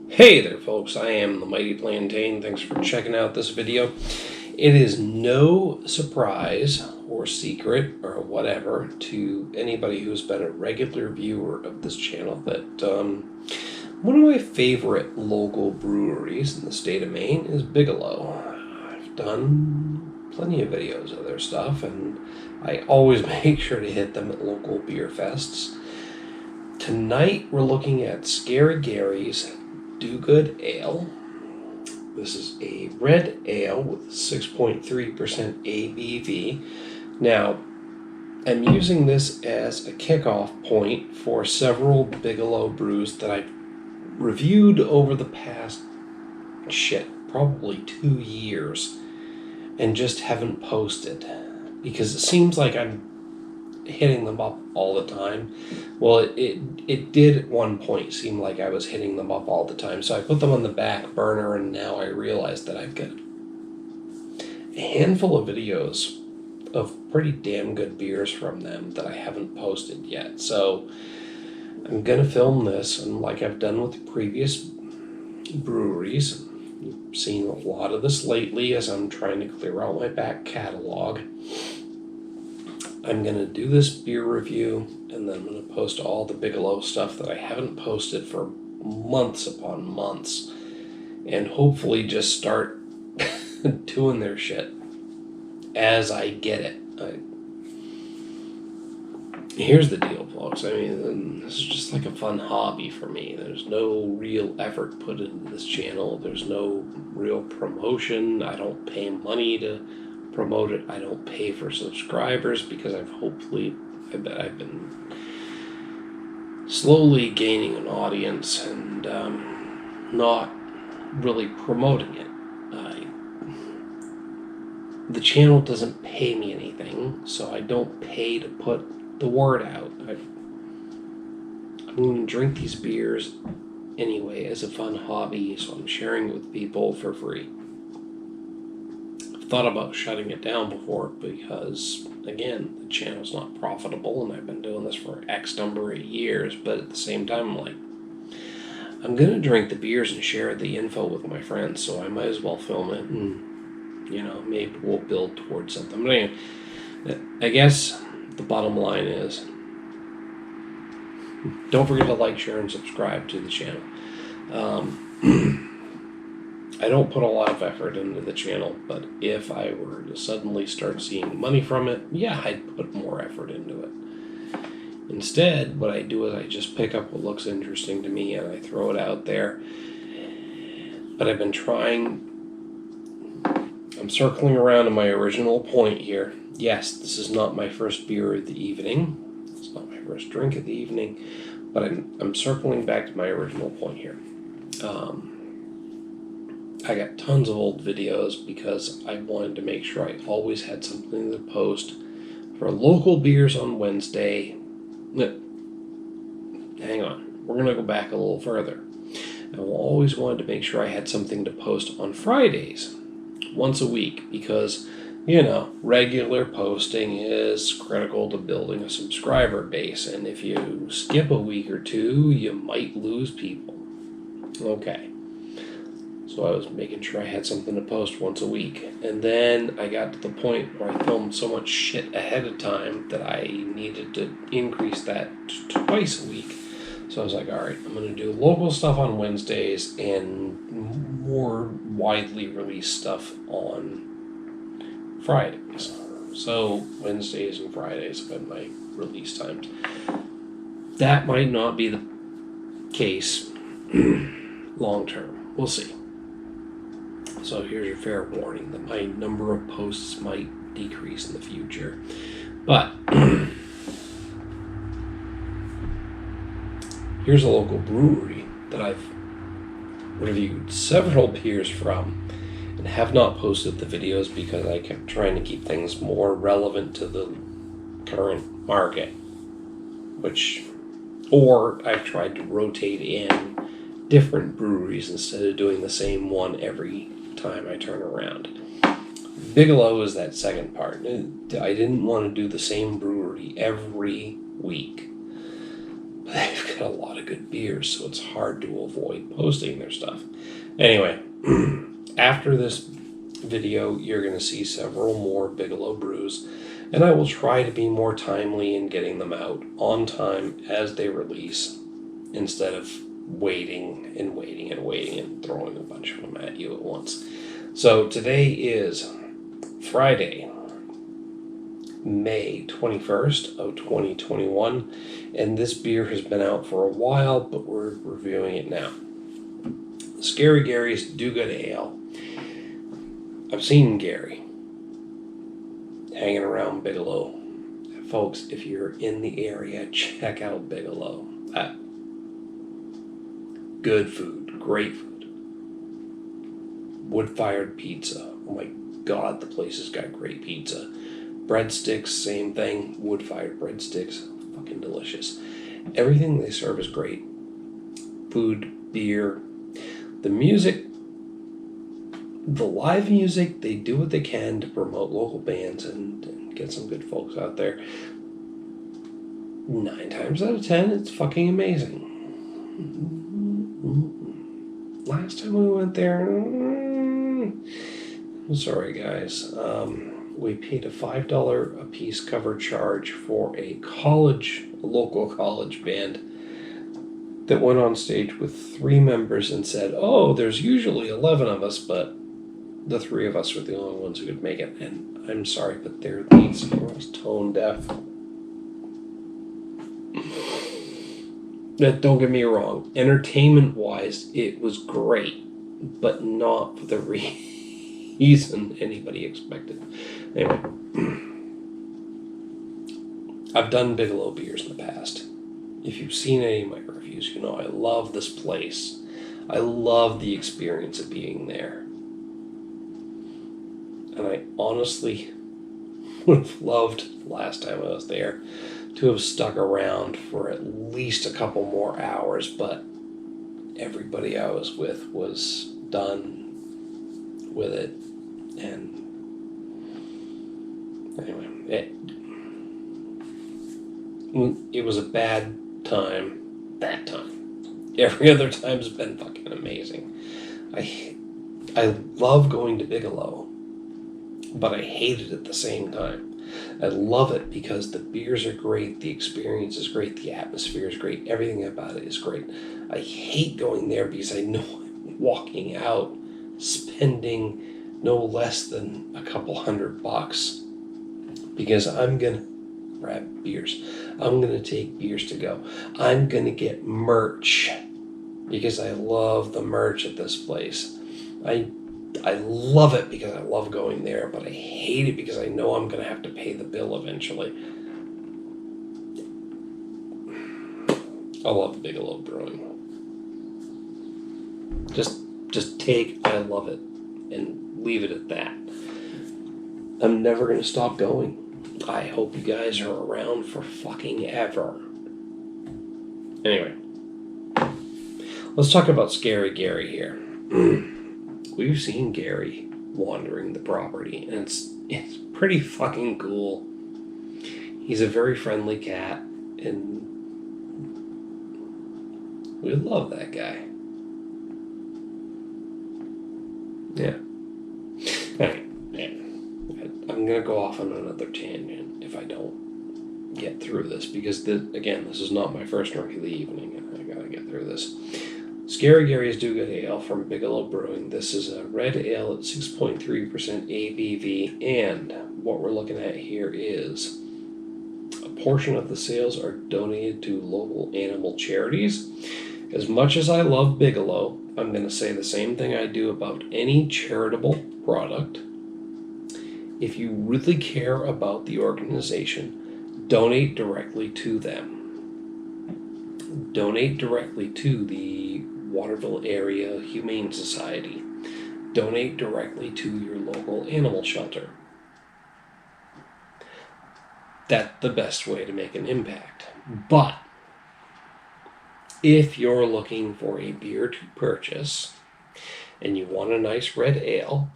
Hey there folks, I am the Mighty Plantain. Thanks for checking out this video. It is no surprise or secret or whatever to anybody who's been a regular viewer of this channel that one of my favorite local breweries in the state of Maine is Bigelow. I've done plenty of videos of their stuff and I always make sure to hit them at local beer fests. Tonight we're looking at Scary Gary's Do Good Ale. This is a red ale with 6.3% ABV. Now, I'm using this as a kickoff point for several Bigelow brews that I've reviewed over the past, probably 2 years and just haven't posted because it seems like I'm hitting them up all the time. Well, it did at one point seem like I was hitting them up all the time, so I put them on the back burner, and now I realize that I've got a handful of videos of pretty damn good beers from them that I haven't posted yet. So I'm gonna film this, and like I've done with the previous breweries, you've seen a lot of this lately as I'm trying to clear out my back catalog. I'm going to do this beer review, and then I'm going to post all the Bigelow stuff that I haven't posted for months upon months, and hopefully just start doing their shit as I get it. Here's the deal, folks. I mean, this is just like a fun hobby for me. There's no real effort put into this channel. There's no real promotion. I don't pay money to promote it. I don't pay for subscribers because I've been slowly gaining an audience and not really promoting it. The channel doesn't pay me anything, so I don't pay to put the word out. I'm going to drink these beers anyway as a fun hobby, so I'm sharing it with people for free. Thought about shutting it down before because, again, the channel's not profitable and I've been doing this for X number of years, but at the same time, I'm like, I'm going to drink the beers and share the info with my friends, so I might as well film it and, maybe we'll build towards something. But anyway, I guess the bottom line is, don't forget to like, share, and subscribe to the channel. I don't put a lot of effort into the channel, but if I were to suddenly start seeing money from it, yeah, I'd put more effort into it. Instead, what I do is I just pick up what looks interesting to me and I throw it out there. But I've been I'm circling around to my original point here. Yes, this is not my first beer of the evening. It's not my first drink of the evening, but I'm circling back to my original point here. I got tons of old videos because I wanted to make sure I always had something to post for local beers on Wednesday. Hang on, we're going to go back a little further. I always wanted to make sure I had something to post on Fridays, once a week, because, regular posting is critical to building a subscriber base, and if you skip a week or two, you might lose people. Okay. So I was making sure I had something to post once a week. And then I got to the point where I filmed so much shit ahead of time that I needed to increase that to twice a week. So I was like, all right, I'm going to do local stuff on Wednesdays and more widely released stuff on Fridays. So Wednesdays and Fridays have been my release times. That might not be the case long term. We'll see. So here's your fair warning that my number of posts might decrease in the future. But here's a local brewery that I've reviewed several beers from and have not posted the videos because I kept trying to keep things more relevant to the current market, or I've tried to rotate in different breweries instead of doing the same one every time I turn around. Bigelow is that second part. I didn't want to do the same brewery every week. They've got a lot of good beers, so it's hard to avoid posting their stuff. Anyway, after this video, you're going to see several more Bigelow brews, and I will try to be more timely in getting them out on time as they release, instead of waiting and waiting and waiting and throwing a bunch of them at you at once. So today is Friday, May 21st of 2021, and this beer has been out for a while, but we're reviewing it now. Scary Gary's Do Good Ale. I've seen Gary hanging around Bigelow. Folks, if you're in the area, check out Bigelow. Good food, great food. Wood-fired pizza. Oh my God, the place has got great pizza. Breadsticks, same thing. Wood-fired breadsticks, fucking delicious. Everything they serve is great. Food, beer, the music, the live music, they do what they can to promote local bands and get some good folks out there. 9 times out of 10, it's fucking amazing. Last time we went there, I'm sorry guys, we paid a $5 a piece cover charge for a local college band that went on stage with 3 members and said, oh, there's usually 11 of us, but the 3 of us were the only ones who could make it. And I'm sorry, but their lead singer was tone deaf. Don't get me wrong, entertainment-wise, it was great, but not for the reason anybody expected. Anyway, I've done Bigelow beers in the past. If you've seen any of my reviews, you know I love this place. I love the experience of being there. And I honestly would have loved, last time I was there, to have stuck around for at least a couple more hours, but everybody I was with was done with it. And anyway, it was a bad time that time. Every other time's been fucking amazing. I love going to Bigelow, but I hate it at the same time. I love it because the beers are great, the experience is great, the atmosphere is great, everything about it is great. I hate going there because I know I'm walking out spending no less than a couple $100 because I'm gonna grab beers. I'm gonna take beers to go. I'm gonna get merch because I love the merch at this place. I love it because I love going there, but I hate it because I know I'm going to have to pay the bill eventually. I love Bigelow Brewing. Just take I love it and leave it at that. I'm never going to stop going. I hope you guys are around for fucking ever. Anyway, let's talk about Scary Gary here. We've seen Gary wandering the property, and it's pretty fucking cool. He's a very friendly cat, and we love that guy. Yeah. Anyway, I'm gonna go off on another tangent if I don't get through this, because this is not my first drink of the evening, and I gotta get through this. Scary Gary's Do Good Ale from Bigelow Brewing. This is a red ale at 6.3% ABV, and what we're looking at here is a portion of the sales are donated to local animal charities. As much as I love Bigelow, I'm going to say the same thing I do about any charitable product. If you really care about the organization, donate directly to them. Donate directly to the Waterville Area Humane Society. Donate directly to your local animal shelter. That's the best way to make an impact. But if you're looking for a beer to purchase and you want a nice red ale,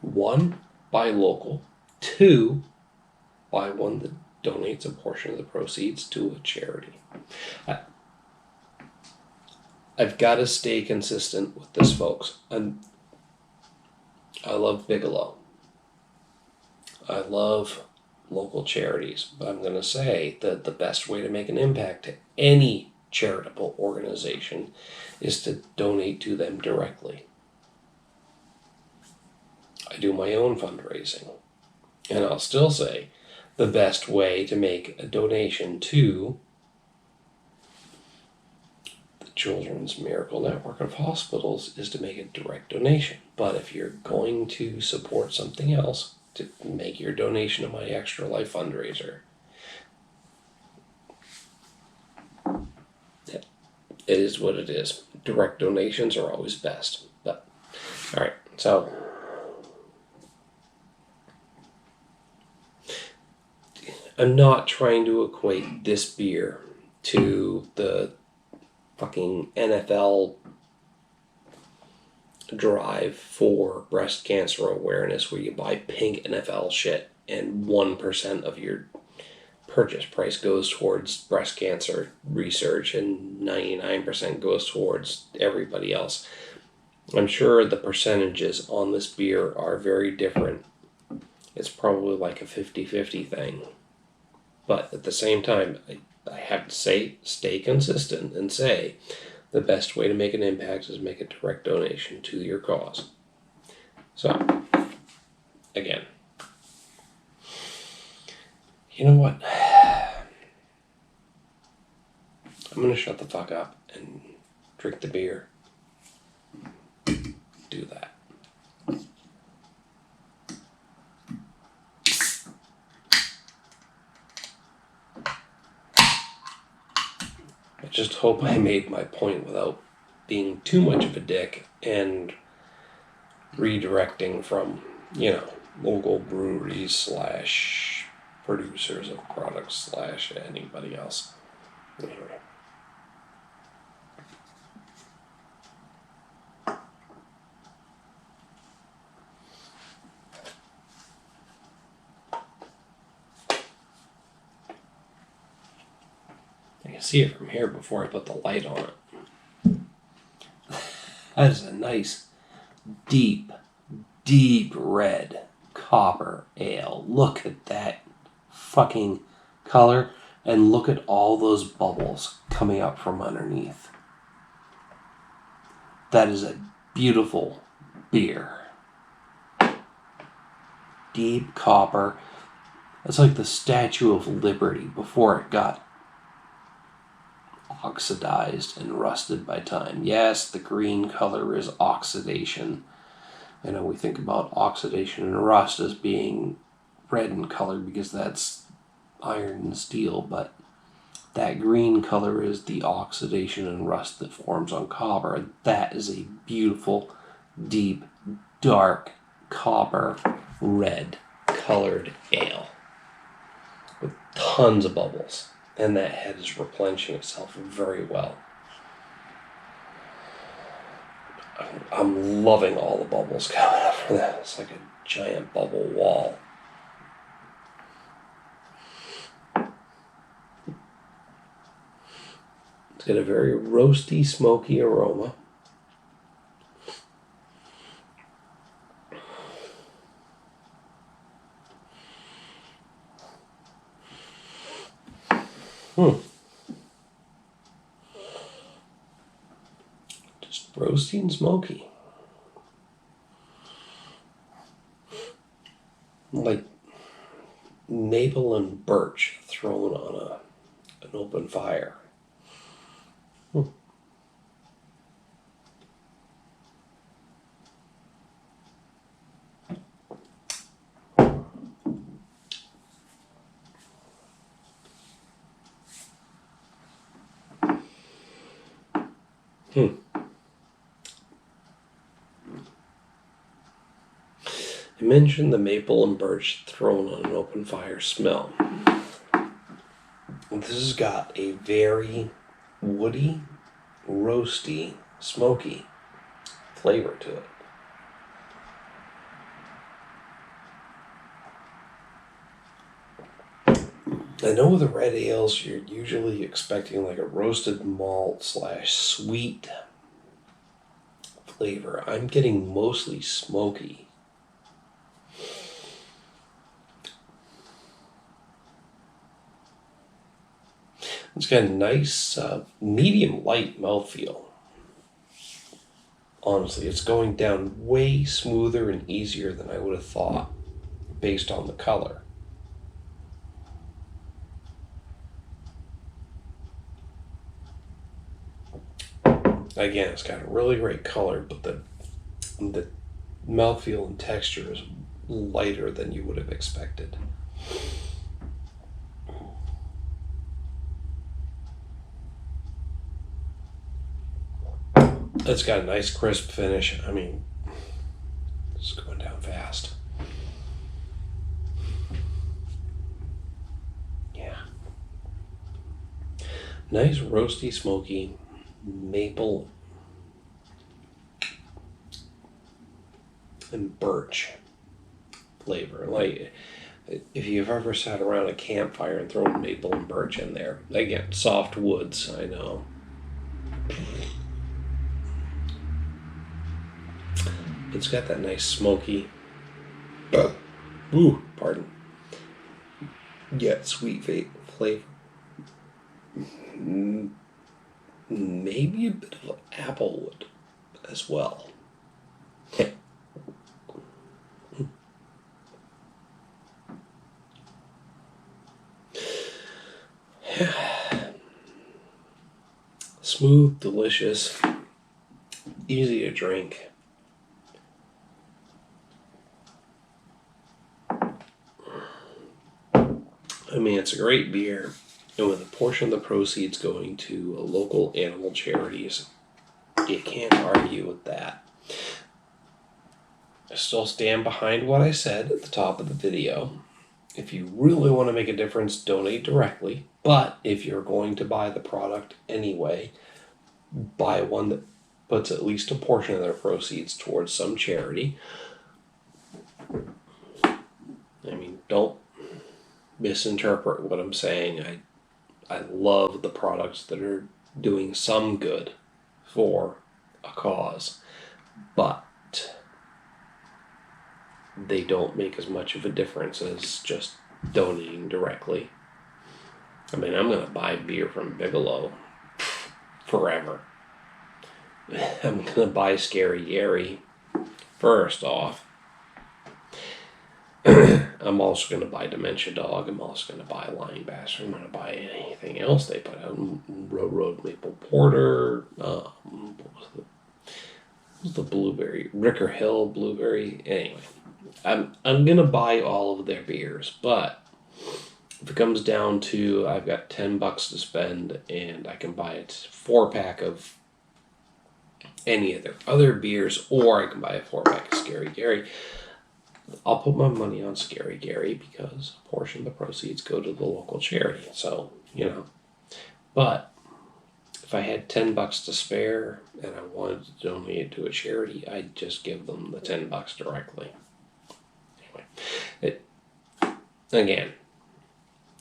1, buy local. 2, buy one that donates a portion of the proceeds to a charity. I've got to stay consistent with this, folks. I love Bigelow. I love local charities, but I'm going to say that the best way to make an impact to any charitable organization is to donate to them directly. I do my own fundraising, and I'll still say the best way to make a donation to the Children's Miracle Network of Hospitals is to make a direct donation. But if you're going to support something else, to make your donation to my Extra Life fundraiser. It is what it is. Direct donations are always best. But all right, so I'm not trying to equate this beer to the fucking NFL drive for breast cancer awareness where you buy pink NFL shit and 1% of your purchase price goes towards breast cancer research and 99% goes towards everybody else. I'm sure the percentages on this beer are very different. It's probably like a 50-50 thing. But at the same time, I have to say, stay consistent and say the best way to make an impact is make a direct donation to your cause. So, again, you know what? I'm going to shut the fuck up and drink the beer. Do that. I just hope I made my point without being too much of a dick and redirecting from, local breweries / producers of products / anybody else. Anyway. I can see it from here before I put the light on it. That is a nice, deep red copper ale. Look at that fucking color, and look at all those bubbles coming up from underneath. That is a beautiful beer. Deep copper. That's like the Statue of Liberty before it got oxidized and rusted by time. Yes, the green color is oxidation. I know we think about oxidation and rust as being red in color because that's iron and steel, but that green color is the oxidation and rust that forms on copper. And that is a beautiful, deep, dark, copper red colored ale with tons of bubbles. And that head is replenishing itself very well. I'm loving all the bubbles coming up from that. It's like a giant bubble wall. It's got a very roasty, smoky aroma. Just roasty and smoky. Like maple and birch thrown on an open fire. I mentioned the maple and birch thrown on an open fire smell. This has got a very woody, roasty, smoky flavor to it. I know with the red ales, you're usually expecting like a roasted malt / sweet flavor. I'm getting mostly smoky. It's got a nice medium light mouthfeel. Honestly, it's going down way smoother and easier than I would have thought based on the color. Again, it's got a really great color, but the mouthfeel and texture is lighter than you would have expected. It's got a nice crisp finish. I mean, it's going down fast. Yeah. Nice roasty, smoky maple and birch flavor. Like, if you've ever sat around a campfire and thrown maple and birch in there, again, soft woods, I know. It's got that nice smoky, yet sweet flavor. Maybe a bit of applewood as well. Smooth, delicious, easy to drink. I mean, it's a great beer, and with a portion of the proceeds going to local animal charities, you can't argue with that. I still stand behind what I said at the top of the video. If you really want to make a difference, donate directly. But if you're going to buy the product anyway, buy one that puts at least a portion of their proceeds towards some charity. I mean, don't misinterpret what I'm saying. I love the products that are doing some good for a cause, but they don't make as much of a difference as just donating directly. I mean, I'm going to buy beer from Bigelow forever. I'm going to buy Scary Gary first off. I'm also going to buy Dementia Dog. I'm also going to buy Lying Bastard. I'm going to buy anything else they put out. Road Maple Porter. What was the blueberry? Ricker Hill Blueberry. Anyway, I'm going to buy all of their beers, but if it comes down to I've got $10 to spend and I can buy a 4-pack of any of their other beers, or I can buy a 4-pack of Scary Gary, I'll put my money on Scary Gary because a portion of the proceeds go to the local charity. So, but if I had $10 to spare and I wanted to donate it to a charity, I'd just give them the $10 directly. Anyway,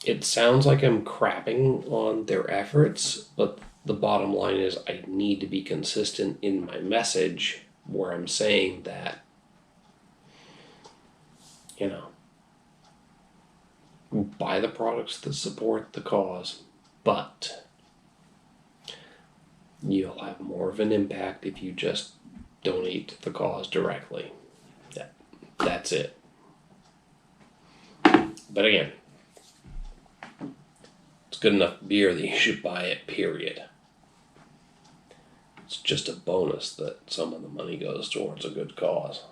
it sounds like I'm crapping on their efforts, but the bottom line is I need to be consistent in my message where I'm saying that, buy the products that support the cause, but you'll have more of an impact if you just donate to the cause directly. That's it. But again, it's good enough beer that you should buy it, period. It's just a bonus that some of the money goes towards a good cause.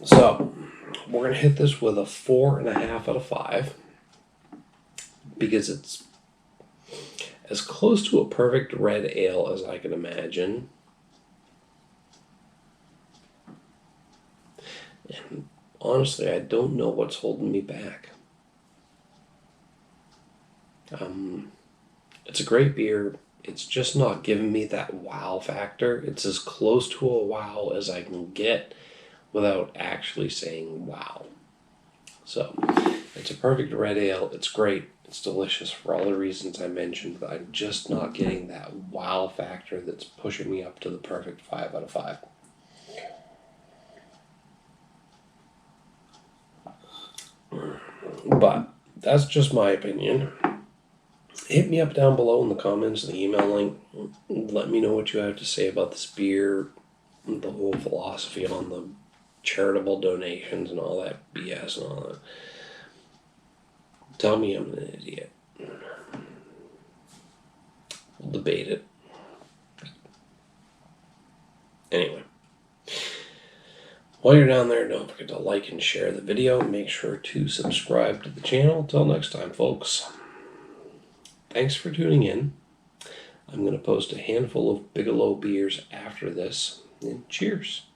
So, we're going to hit this with a 4.5 out of 5 because it's as close to a perfect red ale as I can imagine. And honestly, I don't know what's holding me back. It's a great beer. It's just not giving me that wow factor. It's as close to a wow as I can get without actually saying wow. So it's a perfect red ale. It's great. It's delicious for all the reasons I mentioned, but I'm just not getting that wow factor that's pushing me up to the perfect 5 out of 5. But that's just my opinion. Hit me up down below in the comments, the email link. Let me know what you have to say about this beer, the whole philosophy on the charitable donations and all that BS and all that. Tell me I'm an idiot. We'll debate it. Anyway. While you're down there, don't forget to like and share the video. Make sure to subscribe to the channel. Till next time, folks. Thanks for tuning in. I'm going to post a handful of Bigelow beers after this. And cheers.